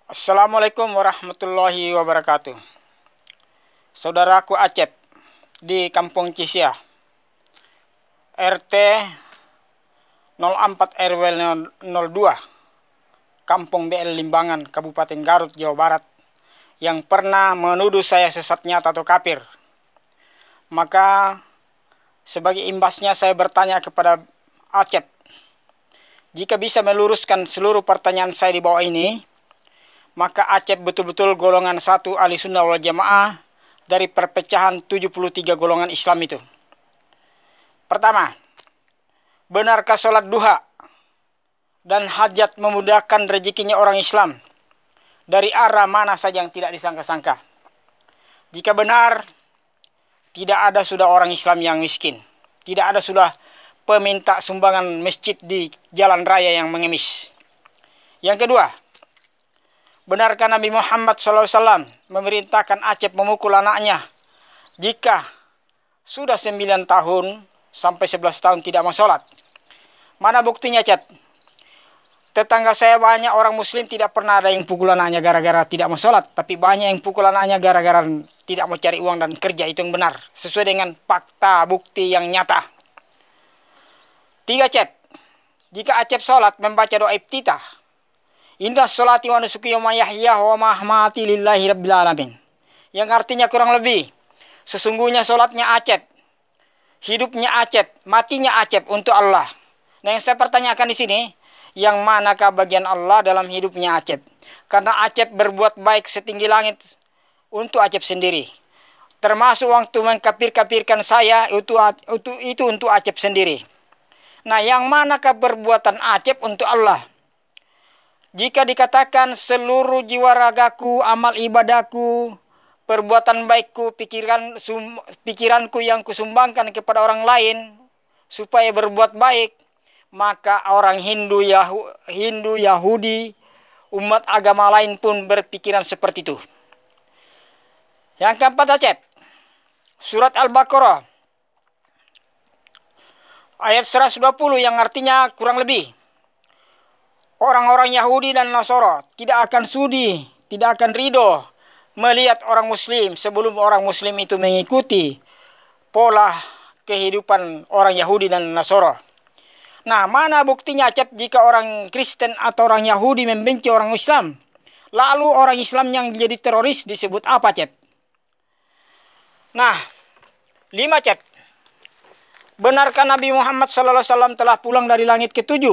Assalamualaikum warahmatullahi wabarakatuh. Saudaraku Acep di Kampung Cisia, RT 04 RW 02, Kampung BL Limbangan, Kabupaten Garut, Jawa Barat, yang pernah menuduh saya sesat nyata atau kafir. Maka sebagai imbasnya saya bertanya kepada Acep, jika bisa meluruskan seluruh pertanyaan saya di bawah ini, maka Acep betul-betul golongan 1 ahli sunnah wal jamaah dari perpecahan 73 golongan Islam itu. Pertama, benarkah sholat duha dan hajat memudahkan rezekinya orang Islam dari arah mana saja yang tidak disangka-sangka? Jika benar, tidak ada sudah orang Islam yang miskin. Tidak ada sudah peminta sumbangan masjid di jalan raya yang mengemis. Yang kedua, benarkah Nabi Muhammad SAW memerintahkan Acep memukul anaknya jika sudah 9 tahun sampai 11 tahun tidak mau sholat? Mana buktinya, Acep? Tetangga saya banyak orang muslim tidak pernah ada yang pukul anaknya gara-gara tidak mau sholat. Tapi banyak yang pukul anaknya gara-gara tidak mau cari uang dan kerja. Itu yang benar, sesuai dengan fakta bukti yang nyata. 3, Acep, jika Acep sholat membaca doa iftitah, indah sholati wa nusuki wa yahya wa mahmati lillahi rabbil alamin, yang artinya kurang lebih, sesungguhnya sholatnya Acep, hidupnya Acep, matinya Acep untuk Allah. Nah, yang saya pertanyakan di sini, yang manakah bagian Allah dalam hidupnya Acep? Karena Acep berbuat baik setinggi langit untuk Acep sendiri, termasuk waktu mengkafir-kafirkan saya, itu untuk Acep sendiri. Nah, yang manakah perbuatan Acep untuk Allah? Jika dikatakan seluruh jiwa ragaku, amal ibadahku, perbuatan baikku, pikiranku yang kusumbangkan kepada orang lain supaya berbuat baik, maka orang Hindu, Yahudi, umat agama lain pun berpikiran seperti itu. Yang keempat, Acep, surat Al-Baqarah ayat 120 yang artinya kurang lebih, orang-orang Yahudi dan Nasara tidak akan sudi, tidak akan ridho melihat orang Muslim sebelum orang Muslim itu mengikuti pola kehidupan orang Yahudi dan Nasara. Nah, mana buktinya, Acep, jika orang Kristen atau orang Yahudi membenci orang Islam, lalu orang Islam yang jadi teroris disebut apa, Acep? Nah, 5, Acep, benarkah Nabi Muhammad SAW telah pulang dari langit ke-7?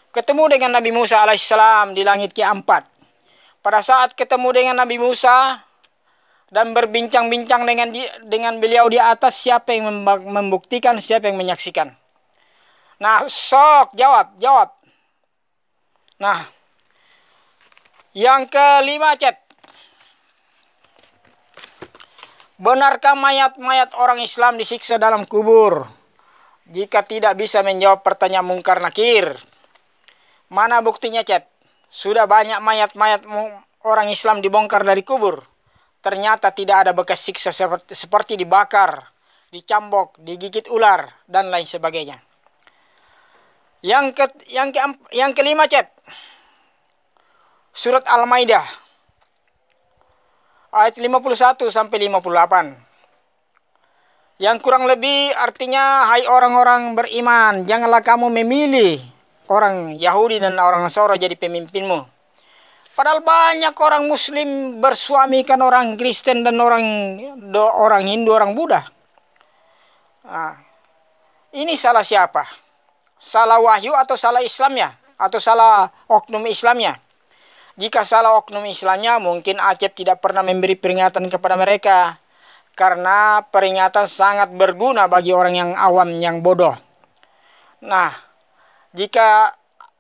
Ketemu dengan Nabi Musa alaihissalam di langit ke-4. Pada saat ketemu dengan Nabi Musa dan berbincang-bincang dengan beliau di atas, siapa yang membuktikan, siapa yang menyaksikan? Nah, sok jawab. Nah, yang kelima, Cep, benarkah mayat-mayat orang Islam disiksa dalam kubur? Jika tidak bisa menjawab pertanyaan mungkar nakir, mana buktinya, Cep? Sudah banyak mayat-mayat orang Islam dibongkar dari kubur, ternyata tidak ada bekas siksa seperti dibakar, dicambok, digigit ular, dan lain sebagainya. Yang kelima, Cep, surat Al-Maidah ayat 51 sampai 58. Yang kurang lebih artinya, hai orang-orang beriman, janganlah kamu memilih orang Yahudi dan orang Nasara jadi pemimpinmu. Padahal banyak orang Muslim bersuamikan orang Kristen dan orang Hindu, orang Buddha. Nah, ini salah siapa? Salah wahyu atau salah Islamnya? Atau salah oknum Islamnya? Jika salah oknum Islamnya, mungkin Acep tidak pernah memberi peringatan kepada mereka, karena peringatan sangat berguna bagi orang yang awam, yang bodoh. Nah, jika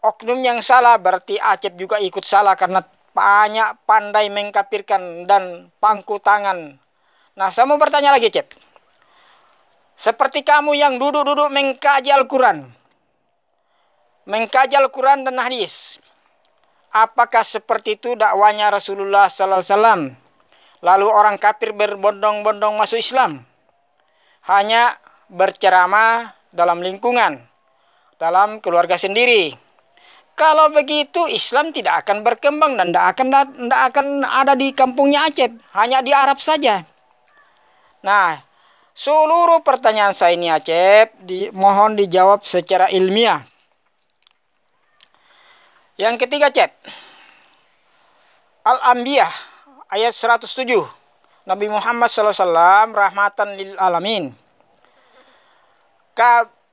oknum yang salah, berarti Acep juga ikut salah karena banyak pandai mengkafirkan dan pangku tangan. Nah, saya mau bertanya lagi, Cep. Seperti kamu yang duduk-duduk mengkaji Al-Quran dan hadis, apakah seperti itu dakwanya Rasulullah SAW? Lalu orang kafir berbondong-bondong masuk Islam, hanya berceramah dalam lingkungan, dalam keluarga sendiri, Kalau begitu Islam tidak akan berkembang dan tidak akan ada di kampungnya Acep, hanya di Arab saja. Nah, seluruh pertanyaan saya ini Acep mohon dijawab secara ilmiah. Yang ketiga Acep, Al-Anbiya ayat 107. Nabi Muhammad SAW rahmatan lil alamin.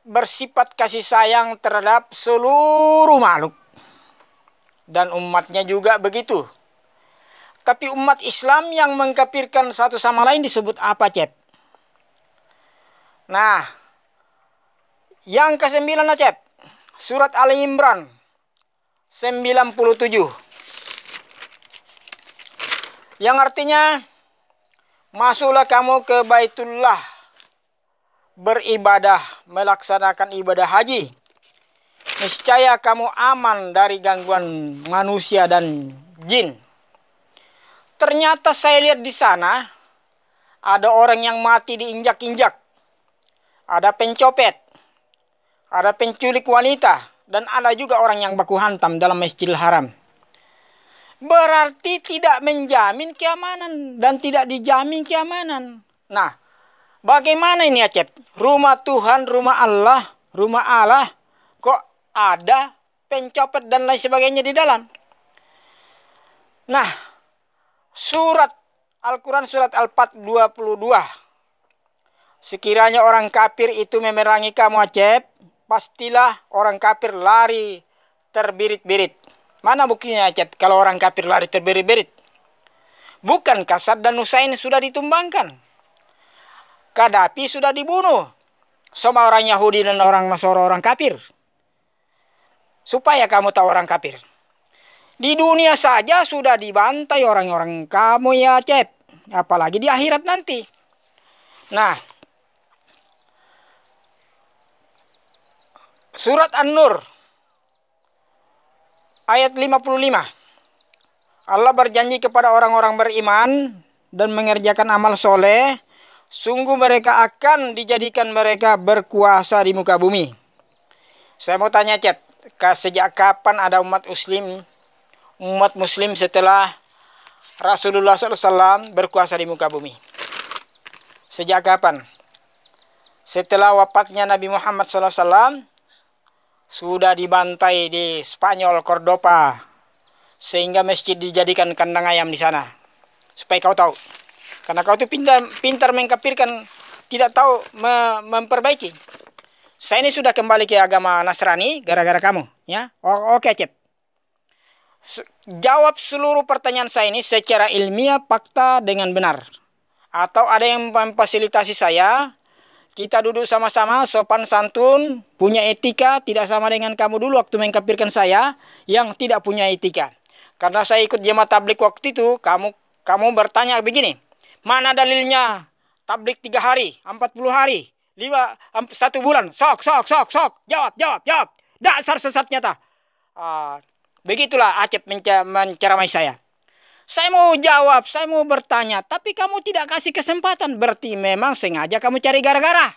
Bersifat kasih sayang terhadap seluruh makhluk. Dan umatnya juga begitu. Tapi umat Islam yang mengkafirkan satu sama lain disebut apa, Cep? Nah, yang ke-9, Cep. Surat Ali Imran 97. Yang artinya, masuklah kamu ke Baitullah, beribadah, melaksanakan ibadah haji. Niscaya kamu aman dari gangguan manusia dan jin. Ternyata saya lihat di sana ada orang yang mati diinjak-injak. Ada pencopet, ada penculik wanita, dan ada juga orang yang baku hantam dalam Masjidil Haram. Berarti tidak menjamin keamanan dan tidak dijamin keamanan. Nah, bagaimana ini Acep? Rumah Tuhan, rumah Allah, kok ada pencopet dan lain sebagainya di dalam? Nah, surat Al-Quran surat Al-Fat 22. Sekiranya orang kafir itu memerangi kamu Acep, pastilah orang kafir lari terbirit-birit. Mana buktinya Acep kalau orang kafir lari terbirit-birit? Bukankah Saddam Hussein sudah ditumbangkan? Gaddafi sudah dibunuh sama orang Yahudi dan orang Nasara, orang kafir. Supaya kamu tahu orang kafir. Di dunia saja sudah dibantai orang-orang kamu ya Acep. Apalagi di akhirat nanti. Nah, surat An-Nur ayat 55. Allah berjanji kepada orang-orang beriman dan mengerjakan amal soleh. Sungguh mereka akan dijadikan mereka berkuasa di muka bumi. Saya mau tanya Cep, sejak kapan ada umat muslim setelah Rasulullah SAW berkuasa di muka bumi? Sejak kapan? Setelah wafatnya Nabi Muhammad SAW, sudah dibantai di Spanyol, Cordoba, sehingga masjid dijadikan kandang ayam di sana. Supaya kau tahu. Karena kau itu pintar mengkafirkan, tidak tahu memperbaiki. Saya ini sudah kembali ke agama Nasrani gara-gara kamu, ya. Oke, Cep. Jawab seluruh pertanyaan saya ini secara ilmiah, fakta dengan benar. Atau ada yang memfasilitasi saya. Kita duduk sama-sama, sopan santun, punya etika, tidak sama dengan kamu dulu waktu mengkafirkan saya yang tidak punya etika. Karena saya ikut jemaah tablik waktu itu, kamu bertanya begini, mana dalilnya tablik 3 hari, 40 hari, 1 bulan, sok, jawab, dasar sesatnya tak. Begitulah Acep menceramai saya. Saya mau jawab, saya mau bertanya, tapi kamu tidak kasih kesempatan. Berarti memang sengaja kamu cari gara-gara.